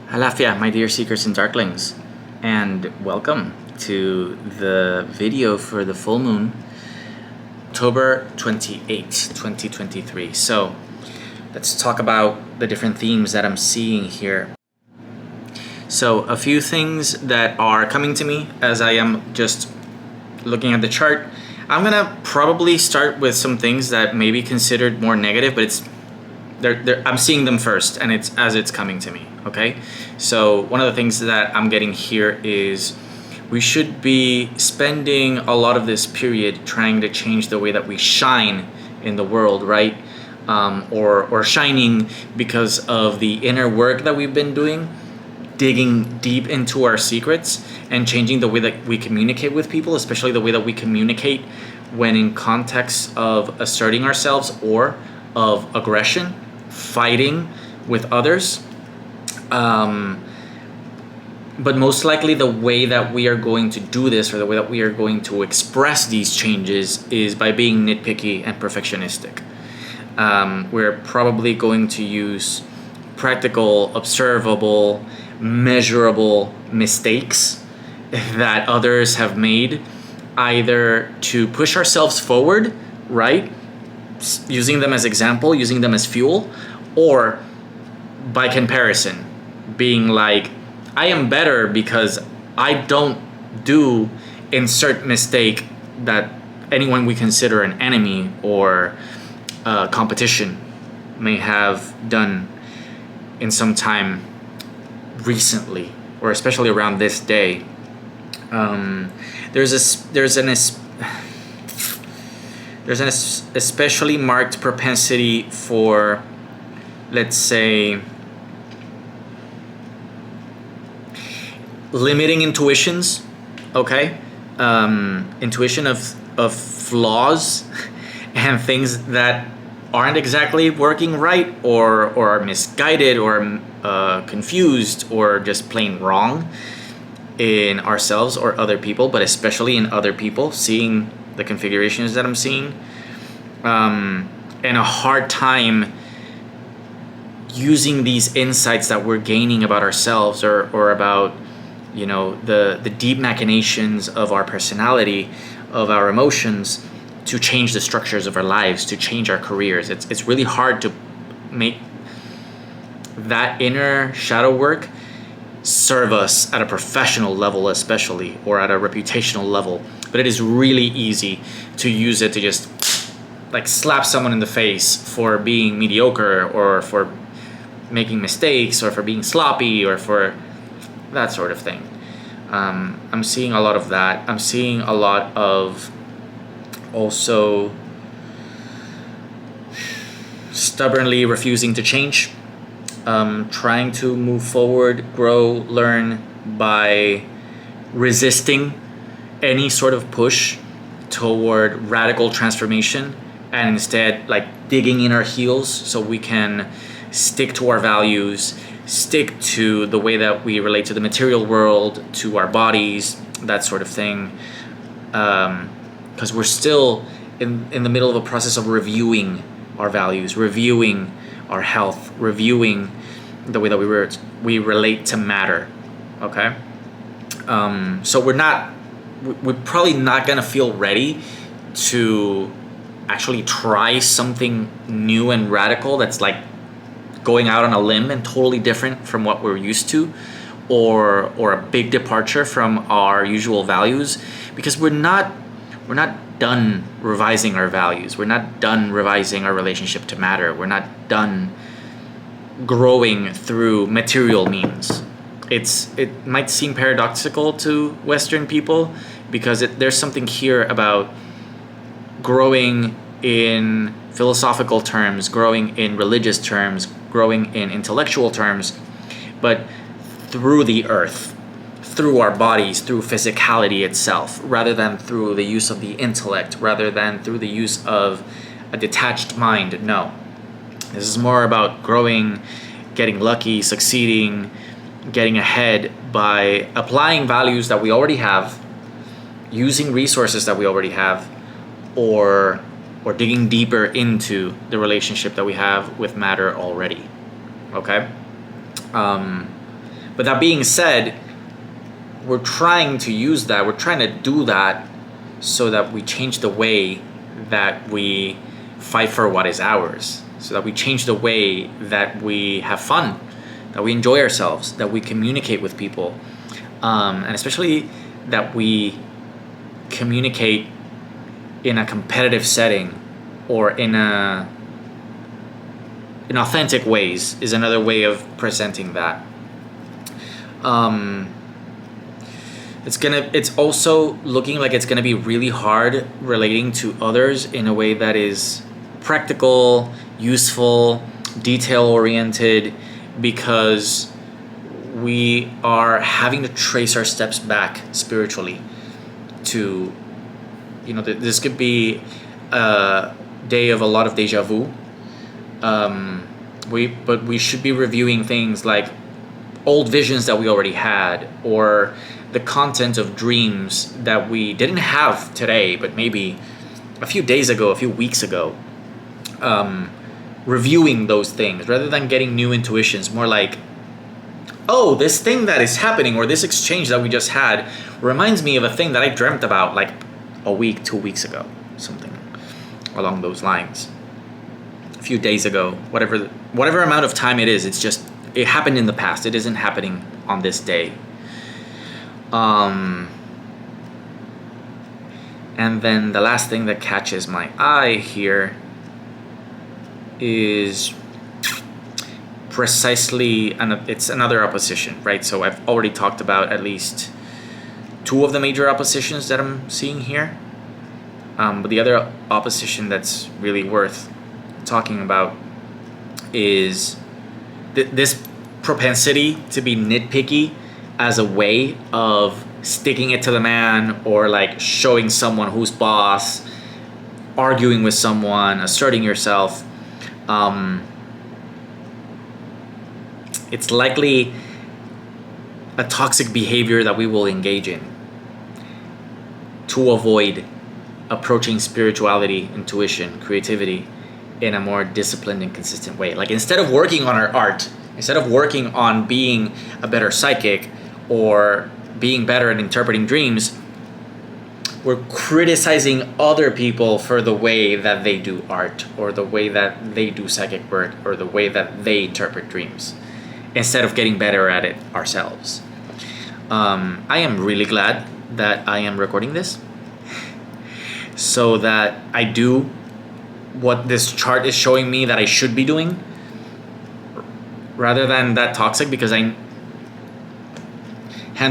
Halafia, my dear seekers and darklings, and welcome to the video for the full moon, October 28th, 2023. So let's talk about the different themes that I'm seeing here. So a few things that are coming to me as I am just looking at the chart. I'm gonna probably start with some things that may be considered more negative, but I'm seeing them first, and it's as it's coming to me. Okay, so one of the things that I'm getting here is we should be spending a lot of this period trying to change the way that we shine in the world, right? Or shining because of the inner work that we've been doing, digging deep into our secrets and changing the way that we communicate with people, especially the way that we communicate when in context of asserting ourselves or of aggression, fighting with others. But most likely the way that we are going to do this, or the way that we are going to express these changes, is by being nitpicky and perfectionistic. We're probably going to use practical, observable, measurable mistakes that others have made, either to push ourselves forward, right? Using them as example, using them as fuel, or by comparison, being like, I am better because I don't do insert mistake that anyone we consider an enemy or competition may have done in some time recently, or especially around this day. There's an especially marked propensity for, let's say, limiting intuitions, okay? Intuition of flaws and things that aren't exactly working right, or are misguided, or confused, or just plain wrong in ourselves or other people, but especially in other people, seeing the configurations that I'm seeing, and a hard time using these insights that we're gaining about ourselves, or about, you know, the deep machinations of our personality, of our emotions, to change the structures of our lives, to change our careers. It's really hard to make that inner shadow work serve us at a professional level, especially, or at a reputational level. But it is really easy to use it to just like slap someone in the face for being mediocre, or for making mistakes, or for being sloppy, or for that sort of thing. I'm seeing a lot of that. I'm seeing a lot of also stubbornly refusing to change, trying to move forward, grow, learn by resisting any sort of push toward radical transformation, and instead like digging in our heels so we can stick to our values, stick to the way that we relate to the material world, to our bodies, that sort of thing. Because we're still in the middle of a process of reviewing our values, reviewing our health, reviewing the way that we relate to matter. Okay? So we're probably not gonna feel ready to actually try something new and radical that's like going out on a limb and totally different from what we're used to, or a big departure from our usual values, because we're not done revising our values. We're not done revising our relationship to matter. We're not done growing through material means. It might seem paradoxical to Western people, because there's something here about growing in philosophical terms, growing in religious terms, growing in intellectual terms, but through the earth, through our bodies, through physicality itself, rather than through the use of the intellect, rather than through the use of a detached mind. No. This is more about growing, getting lucky, succeeding, getting ahead by applying values that we already have, using resources that we already have, or digging deeper into the relationship that we have with matter already. Okay? But that being said, we're trying to use that, we're trying to do that so that we change the way that we fight for what is ours, so that we change the way that we have fun, that we enjoy ourselves, that we communicate with people, and especially that we communicate in a competitive setting or in authentic ways is another way of presenting that. It's also looking like it's gonna be really hard relating to others in a way that is practical, useful, detail oriented, because we are having to trace our steps back spiritually to, this could be a day of a lot of deja vu. But we should be reviewing things like old visions that we already had, or the content of dreams that we didn't have today, but maybe a few days ago, a few weeks ago. Reviewing those things rather than getting new intuitions, more like, oh, this thing that is happening or this exchange that we just had reminds me of a thing that I dreamt about like a week, 2 weeks ago, something along those lines. A few days ago, whatever amount of time it is, it happened in the past. It isn't happening on this day. And then the last thing that catches my eye here is precisely, it's another opposition, right? So I've already talked about at least 2 of the major oppositions that I'm seeing here. But the other opposition that's really worth talking about is this propensity to be nitpicky as a way of sticking it to the man, or like showing someone who's boss, arguing with someone, asserting yourself. It's likely a toxic behavior that we will engage in to avoid approaching spirituality, intuition, creativity in a more disciplined and consistent way. Like, instead of working on our art, instead of working on being a better psychic or being better at interpreting dreams, we're criticizing other people for the way that they do art, or the way that they do psychic work, or the way that they interpret dreams, instead of getting better at it ourselves. I am really glad that I am recording this, so that I do what this chart is showing me that I should be doing, rather than that toxic, because hand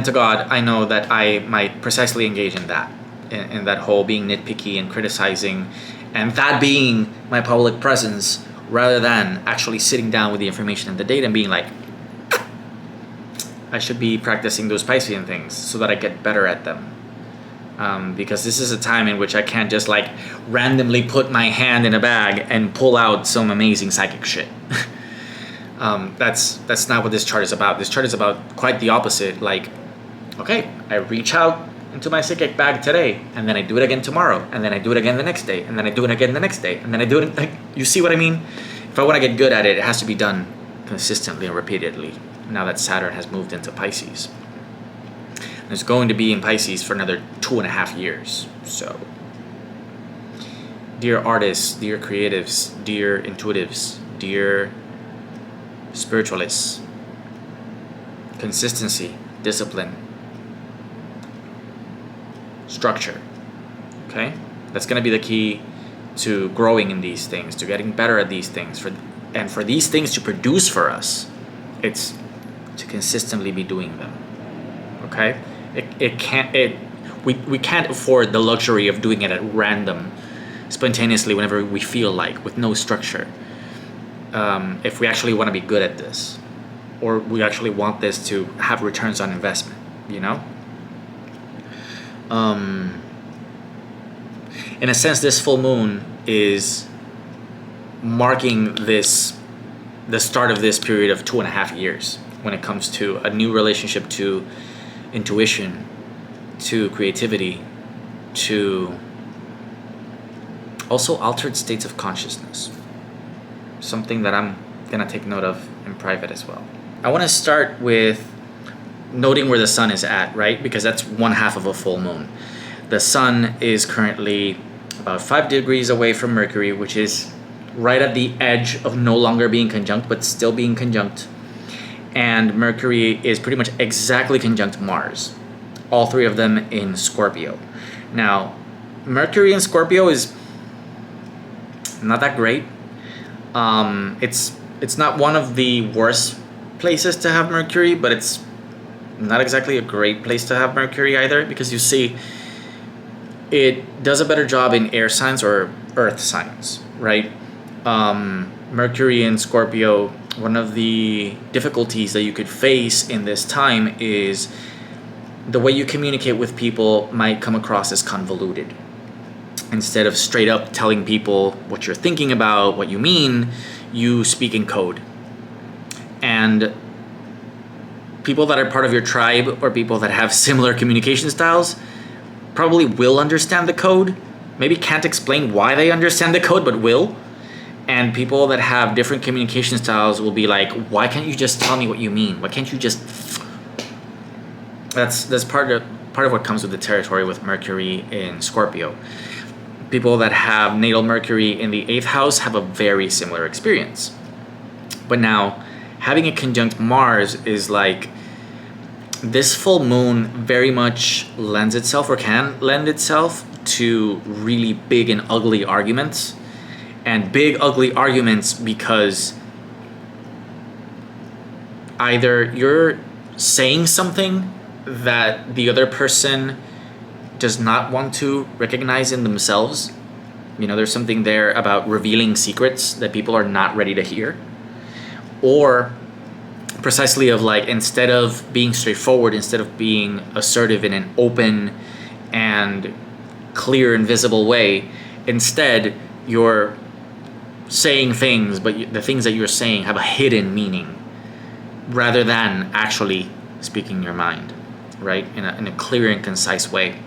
to God, I know that I might precisely engage in that, in that whole being nitpicky and criticizing, and that being my public presence, rather than actually sitting down with the information and the data and being like, I should be practicing those Piscean things so that I get better at them. Because this is a time in which I can't just like randomly put my hand in a bag and pull out some amazing psychic shit. That's not what this chart is about. This chart is about quite the opposite. Like, okay, I reach out into my psychic bag today, and then I do it again tomorrow, and then I do it again the next day, and then I do it again the next day, and then I do it, like, you see what I mean? If I want to get good at it, it has to be done consistently and repeatedly, now that Saturn has moved into Pisces. And it's going to be in Pisces for another 2.5 years. So, dear artists, dear creatives, dear intuitives, dear spiritualists, consistency, discipline, structure, okay? That's going to be the key to growing in these things, to getting better at these things. And for these things to produce for us, it's to consistently be doing them, okay? We can't afford the luxury of doing it at random, spontaneously, whenever we feel like, with no structure. If we actually want to be good at this, or we actually want this to have returns on investment, you know? In a sense, this full moon is marking the start of this period of 2.5 years when it comes to a new relationship to intuition, to creativity, to also altered states of consciousness. Something that I'm gonna take note of in private as well. I want to start with noting where the sun is at, right? Because that's one half of a full moon. The sun is currently about 5 degrees away from Mercury, which is right at the edge of no longer being conjunct, but still being conjunct. And Mercury is pretty much exactly conjunct Mars. All three of them in Scorpio. Now, Mercury in Scorpio is not that great. It's not one of the worst places to have Mercury, but it's not exactly a great place to have Mercury either, because you see, it does a better job in air signs or earth signs, right? Mercury in Scorpio, one of the difficulties that you could face in this time is the way you communicate with people might come across as convoluted. Instead of straight up telling people what you're thinking about, what you mean, you speak in code. And people that are part of your tribe or people that have similar communication styles probably will understand the code. Maybe can't explain why they understand the code, but will. And people that have different communication styles will be like, why can't you just tell me what you mean? Why can't you just... That's part of what comes with the territory with Mercury in Scorpio. People that have natal Mercury in the 8th house have a very similar experience. But now, having a conjunct Mars is like, this full moon very much lends itself, or can lend itself, to really big and ugly arguments. And big ugly arguments because either you're saying something that the other person does not want to recognize in themselves. You know, there's something there about revealing secrets that people are not ready to hear. Or precisely of like, instead of being straightforward, instead of being assertive in an open and clear and visible way, instead you're saying things, but the things that you're saying have a hidden meaning rather than actually speaking your mind, right? In a clear and concise way.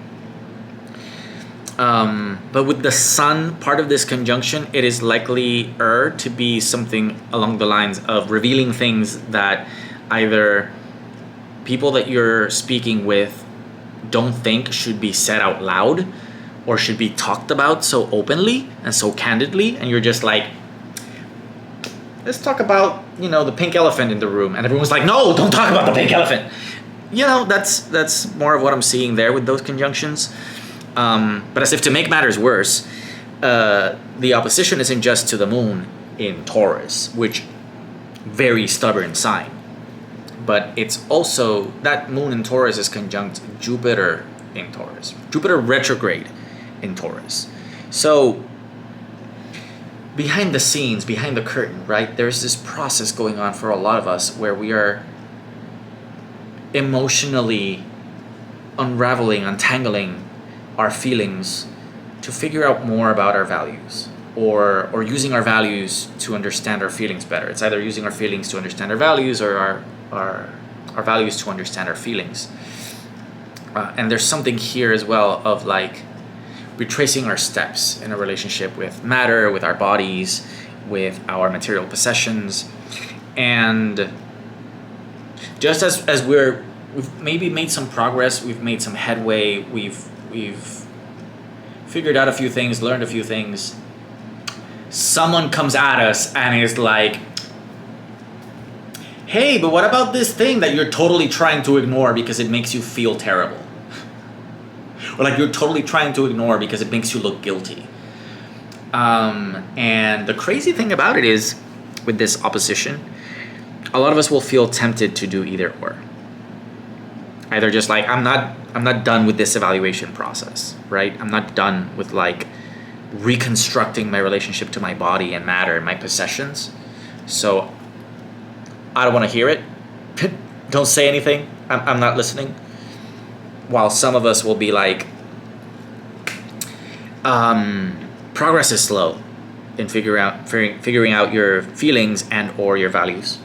But with the sun part of this conjunction, it is likely to be something along the lines of revealing things that either people that you're speaking with don't think should be said out loud or should be talked about so openly and so candidly, and you're just like, let's talk about, the pink elephant in the room, and everyone's like, no, don't talk about the pink elephant. That's more of what I'm seeing there with those conjunctions. But as if to make matters worse, the opposition isn't just to the moon in Taurus, which very stubborn sign, but it's also that moon in Taurus is conjunct Jupiter in Taurus, Jupiter retrograde in Taurus. So behind the scenes, behind the curtain, right, there's this process going on for a lot of us where we are emotionally unraveling, untangling our feelings to figure out more about our values, or using our values to understand our feelings better. It's either using our feelings to understand our values, or our values to understand our feelings. And there's something here as well of like retracing our steps in a relationship with matter, with our bodies, with our material possessions. And just as we've maybe made some progress, we've made some headway, we've figured out a few things, learned a few things, someone comes at us and is like, hey, but what about this thing that you're totally trying to ignore because it makes you feel terrible? Or like you're totally trying to ignore because it makes you look guilty. And the crazy thing about it is, with this opposition, a lot of us will feel tempted to do either or. Either just like, I'm not done with this evaluation process, right? I'm not done with like reconstructing my relationship to my body and matter and my possessions. So I don't want to hear it. Don't say anything. I'm not listening. While some of us will be like, progress is slow in figuring out your feelings and or your values.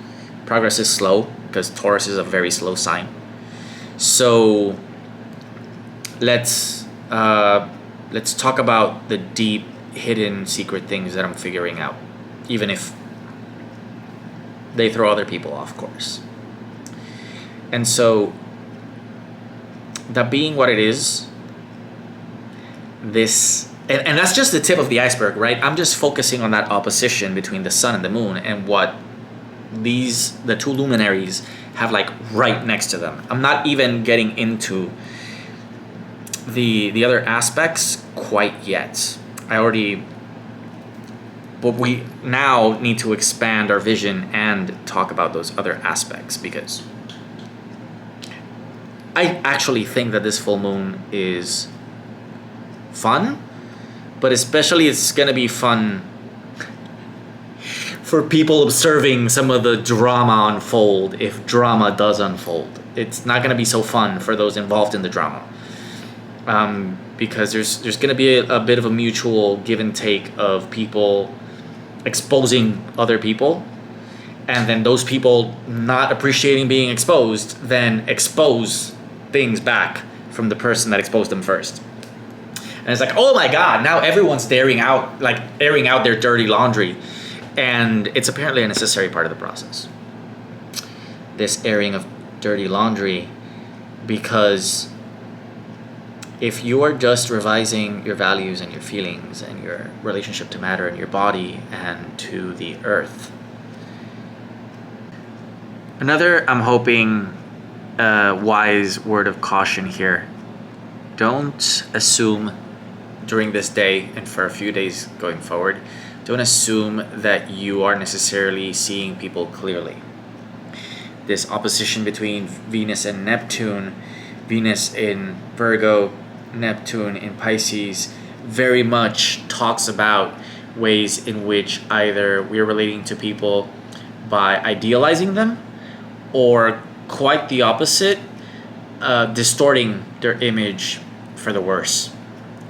Progress is slow because Taurus is a very slow sign. So let's talk about the deep, hidden, secret things that I'm figuring out, even if they throw other people off course. And so that being what it is, this, and that's just the tip of the iceberg, right? I'm just focusing on that opposition between the sun and the moon and what the two luminaries have like right next to them. I'm not even getting into the other aspects quite yet. But we now need to expand our vision and talk about those other aspects, because I actually think that this full moon is fun, but especially it's gonna be fun for people observing some of the drama unfold, if drama does unfold. It's not gonna be so fun for those involved in the drama. Because there's gonna be a bit of a mutual give and take of people exposing other people, and then those people not appreciating being exposed then expose things back from the person that exposed them first. And it's like, oh my god, now everyone's airing out their dirty laundry. And it's apparently a necessary part of the process, this airing of dirty laundry, because if you are just revising your values and your feelings and your relationship to matter and your body and to the earth. Another, I'm hoping, wise word of caution here. Don't assume during this day and for a few days going forward, don't assume that you are necessarily seeing people clearly. This opposition between Venus and Neptune, Venus in Virgo, Neptune in Pisces, very much talks about ways in which either we're relating to people by idealizing them, or quite the opposite, distorting their image for the worse.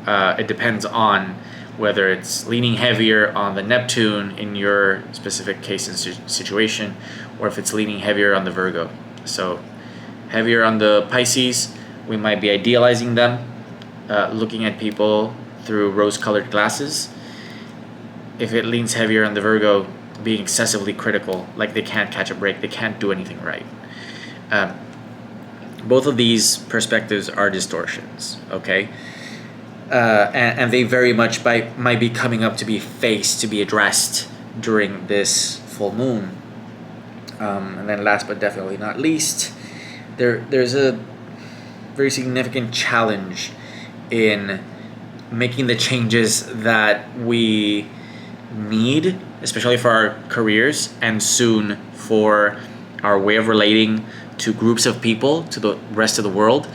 It depends on whether it's leaning heavier on the Neptune in your specific case and situation, or if it's leaning heavier on the Virgo. So heavier on the Pisces, we might be idealizing them, looking at people through rose-colored glasses. If it leans heavier on the Virgo, being excessively critical, like they can't catch a break, they can't do anything right. Both of these perspectives are distortions, okay? And they very much might be coming up to be faced, to be addressed during this full moon. And then last but definitely not least, there's a very significant challenge in making the changes that we need, especially for our careers and soon for our way of relating to groups of people, to the rest of the world,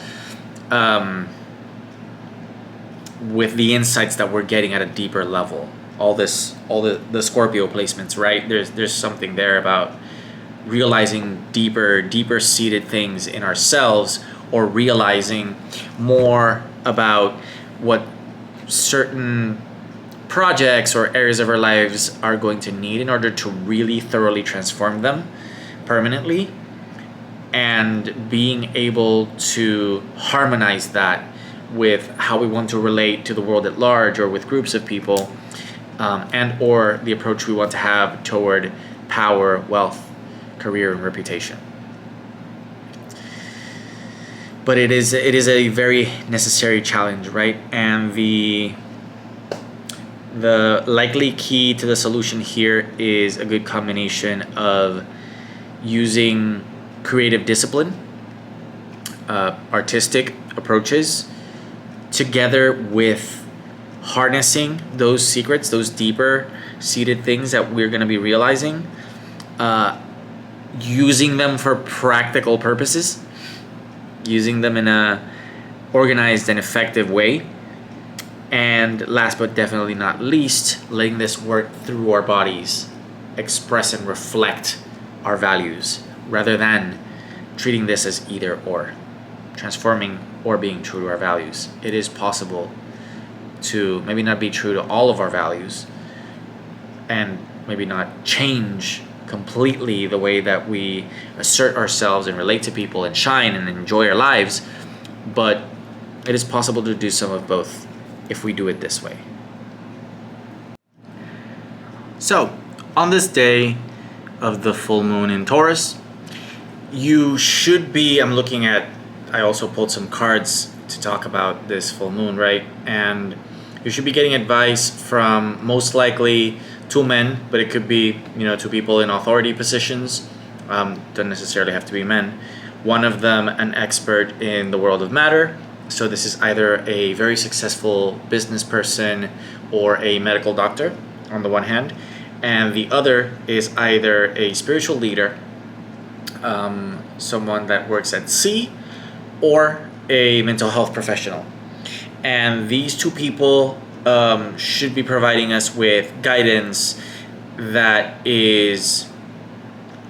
with the insights that we're getting at a deeper level. All the Scorpio placements, right? There's something there about realizing deeper seated things in ourselves, or realizing more about what certain projects or areas of our lives are going to need in order to really thoroughly transform them permanently, and being able to harmonize that with how we want to relate to the world at large, or with groups of people, and or the approach we want to have toward power, wealth, career, and reputation. But it is a very necessary challenge, right? And the likely key to the solution here is a good combination of using creative discipline, artistic approaches, together with harnessing those secrets, those deeper seated things that we're going to be realizing, using them for practical purposes, using them in a organized and effective way, and last but definitely not least, letting this work through our bodies, express and reflect our values, rather than treating this as either or, transforming or being true to our values. It is possible to maybe not be true to all of our values, and maybe not change completely the way that we assert ourselves and relate to people and shine and enjoy our lives, but it is possible to do some of both if we do it this way. So, on this day of the full moon in Taurus, you should be, I'm looking at I also pulled some cards to talk about this full moon, right? And you should be getting advice from most likely two men, but it could be, two people in authority positions. Don't necessarily have to be men. One of them an expert in the world of matter. So this is either a very successful business person or a medical doctor on the one hand, and the other is either a spiritual leader, someone that works at sea, or a mental health professional. And these two people should be providing us with guidance that is,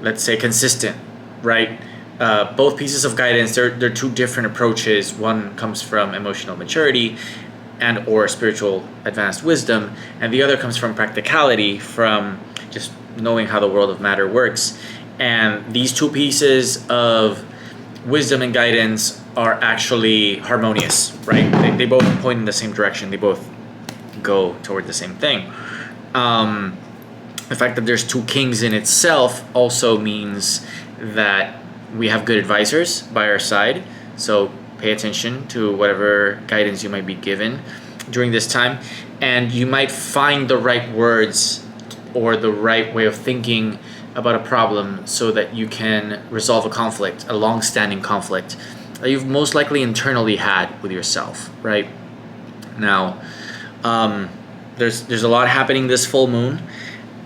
let's say, consistent, right? Both pieces of guidance, they're two different approaches. One comes from emotional maturity and or spiritual advanced wisdom, and the other comes from practicality, from just knowing how the world of matter works. And these two pieces of wisdom and guidance are actually harmonious, right? They both point in the same direction. They both go toward the same thing. The fact that there's two kings in itself also means that we have good advisors by our side. So pay attention to whatever guidance you might be given during this time, and you might find the right words or the right way of thinking about a problem so that you can resolve a conflict, a long-standing conflict that you've most likely internally had with yourself, right? Now, there's a lot happening this full moon,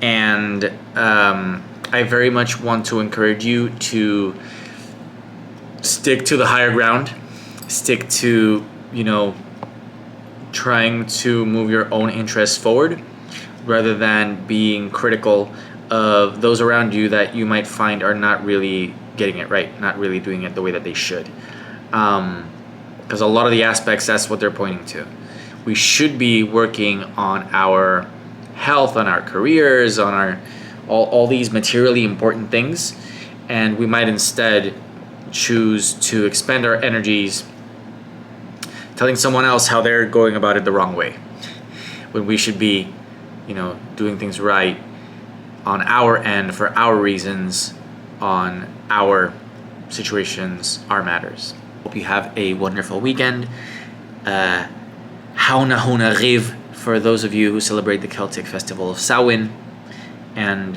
and I very much want to encourage you to stick to the higher ground, stick to, trying to move your own interests forward rather than being critical of those around you that you might find are not really getting it right, not really doing it the way that they should. Because a lot of the aspects, that's what they're pointing to. We should be working on our health, on our careers, on our all these materially important things, and we might instead choose to expend our energies telling someone else how they're going about it the wrong way, when we should be, doing things right on our end for our reasons, on our situations, our matters. Hope you have a wonderful weekend. Hauna Huna Riv for those of you who celebrate the Celtic festival of Samhain, and